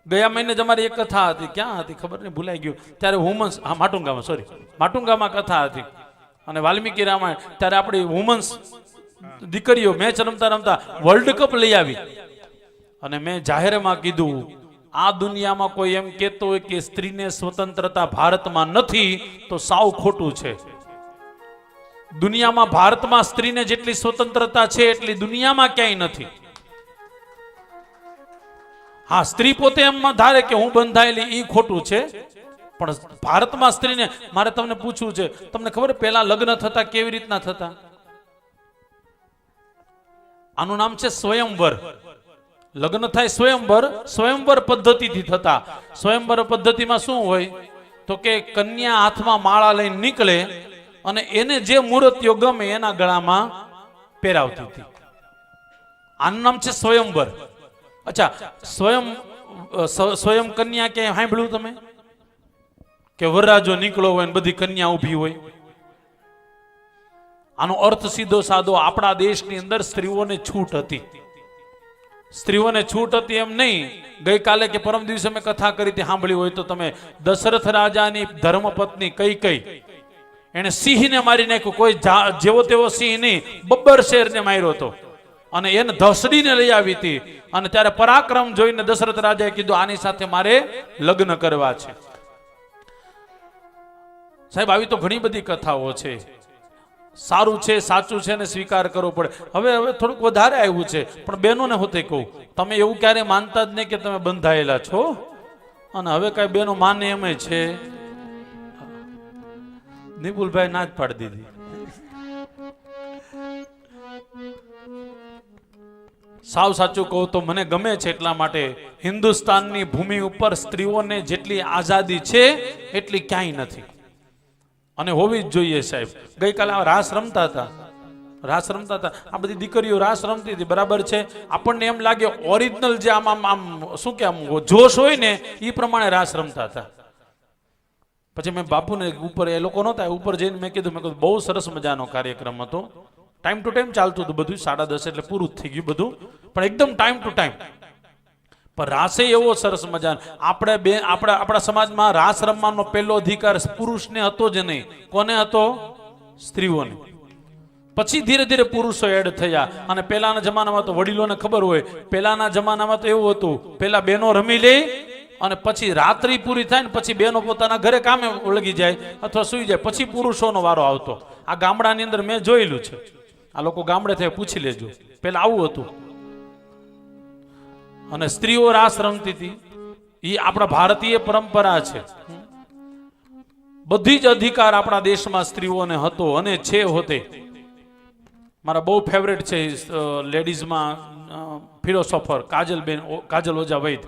ગયા મહિને જ અમારી એક કથા હતી, ક્યાં હતી ખબર નહીં, ભૂલાઈ ગયું. ત્યારે વુમન્સ, હા માટુંગામાં, સોરી માટુંગામાં કથા હતી અને વાલ્મીકી રામાયણ. ત્યારે આપણી વુમન્સ દીકરીઓ મેચ રમતા રમતા વર્લ્ડ કપ લઈ આવી અને મેં જાહેરમાં કીધું, આ દુનિયામાં કોઈ એમ કહેતો હોય કે સ્ત્રીને સ્વતંત્રતા ભારતમાં નથી તો સાવ ખોટું છે. દુનિયામાં ભારતમાં સ્ત્રીને જેટલી સ્વતંત્રતા છે એટલી દુનિયામાં ક્યાંય નથી. હા, સ્ત્રી પોતે એમ ધારે કે હું બંધાયેલી, એ ખોટું છે, પણ ભારતમાં સ્ત્રીને, મારે તમને પૂછવું છે, તમને ખબર પહેલા લગ્ન થતા કેવી રીતના થતા? આનું નામ છે સ્વયંવર. લગ્ન થાય સ્વયંવર, સ્વયંવર પદ્ધતિથી થતા. સ્વયંવર પદ્ધતિમાં શું હોય તો કે કન્યા હાથમાં માળા લઈને નીકળે અને એને જે મૂર્તિઓ ગમે એના ગળામાં પહેરાવતી હતી. આનું નામ છે સ્વયંવર. અચ્છા, સ્વયં કન્યા ક્યાંય સાંભળ્યું તમે કે વરરાજો નીકળો હોય ને બધી કન્યા ઊભી હોય? આનો અર્થ સીધો સાદો, આપણા દેશની અંદર સ્ત્રીઓને છૂટ હતી. સ્ત્રીઓને છૂટ હતી એમ નહીં. ગઈકાલે કે પરમ દિવસે મેં કથા કરી હતી, સાંભળી હોય તો તમે. દશરથ રાજાની ધર્મપત્ની કઈ એને સિંહને મારી નાખ્યું. કોઈ જેવો તેવો સિંહ નહીં, બબ્બર શેરને માર્યો હતો અને એને ધસડીને લઈ આવી હતી. અને ત્યારે પરાક્રમ જોઈને દશરથ રાજાએ કીધું, આની સાથે મારે લગ્ન કરવા છે. સાહેબ, આવી તો ઘણી બધી કથાઓ છે. સારું છે, સાચું છે ને સ્વીકાર કરવો પડે. હવે થોડુંક વધારે આવ્યું છે, પણ બહેનોને હોતે કહું, તમે એવું ક્યારે માનતા જ નહીં કે તમે બંધાયેલા છો. અને હવે કઈ બહેનો માને એમ છે. નિપુલભાઈ ના જ પાડી દીધી. સાવ સાચું કહું તો મને ગમે છે એટલા માટે. હિન્દુસ્તાનની ભૂમિ ઉપર સ્ત્રીઓને જેટલી આઝાદી છે એટલી ક્યાંય નથી અને હોવી જ જોઈએ. સાહેબ, ગઈકાલે રાસ રમતા હતા, આ બધી દીકરીઓ રાસ રમતી હતી, બરાબર છે. આપણને એમ લાગે ઓરિજિનલ જે આમ શું કે આમ જોશ હોય ને એ પ્રમાણે રાસ રમતા હતા. પછી મેં બાપુને ઉપર, એ લોકો નહોતા, ઉપર જઈને મેં કીધું બહુ સરસ મજાનો કાર્યક્રમ હતો. ટાઈમ ટુ ટાઈમ ચાલતું હતું બધું. 10:30 એટલે પૂરું જ થઈ ગયું બધું, પણ એકદમ ટાઈમ ટુ ટાઈમ. પણ રાસે એવો સરસ મજાનો, આપણા સમાજમાં રાસ રમવાનો પહેલો અધિકાર પુરુષને હતો જ નહીં. કોને હતો? સ્ત્રીઓને. પછી ધીરે ધીરે પુરુષો એડ થયા. અને પહેલાના જમાનામાં તો વડીલોને ખબર હોય, પહેલાના જમાનામાં તો એવું હતું, પહેલા બહેનો રમી લે અને પછી રાત્રિ પૂરી થાય ને પછી બહેનો પોતાના ઘરે કામે લગી જાય અથવા સુઈ જાય, પછી પુરુષોનો વારો આવતો. આ ગામડાની અંદર મેં જોયેલું છે. આ લોકો ગામડે થાય પૂછી લેજો, પેલા આવું હતું. અને સ્ત્રીઓ રાસ રમતી હતી. એ આપણા ભારતીય પરંપરા છે. બધી જ અધિકાર આપણા દેશમાં સ્ત્રીઓને હતો અને છે હોતે. મારા બહુ ફેવરેટ છે લેડીઝમાં ફિલોસોફર કાજલ ઓઝા વૈદ.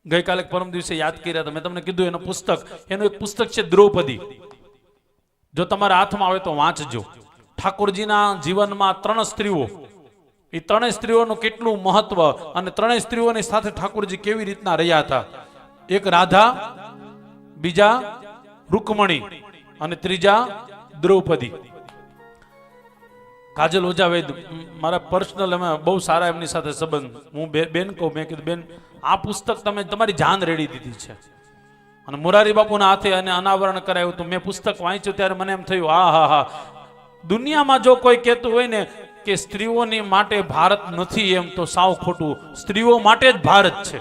ગઈકાલે પરમ દિવસે યાદ કર્યા હતા, મેં તમને કીધું એનું પુસ્તક, એનું એક પુસ્તક છે દ્રૌપદી. જો તમારા હાથમાં આવે તો વાંચજો. ઠાકોરજીના જીવનમાં 3 સ્ત્રીઓ, એ 3 સ્ત્રીઓનું કેટલું મહત્વ અને 3 સ્ત્રીઓની સાથે ઠાકોરજી કેવી રીતના રહ્યા હતા. એક રાધા, બીજા રૂકમણી અને ત્રીજા દ્રૌપદી. કાજલ ઓઝા વૈદ મારા પર્સનલ, એમાં બહુ સારા એમની સાથે સંબંધ. હું બેન કહું, મેં કીધું બેન આ પુસ્તક તમે તમારી જાન રેડી દીધી છે. અને મોરારી બાપુના હાથે અને અનાવરણ કરાયું તો મેં પુસ્તક વાંચ્યું ત્યારે મને એમ થયું, હા, દુનિયામાં જો કોઈ કહેતું હોય ને કે સ્ત્રીઓની માટે ભારત નથી એમ તો સાવ ખોટું. સ્ત્રીઓ માટે જ ભારત છે.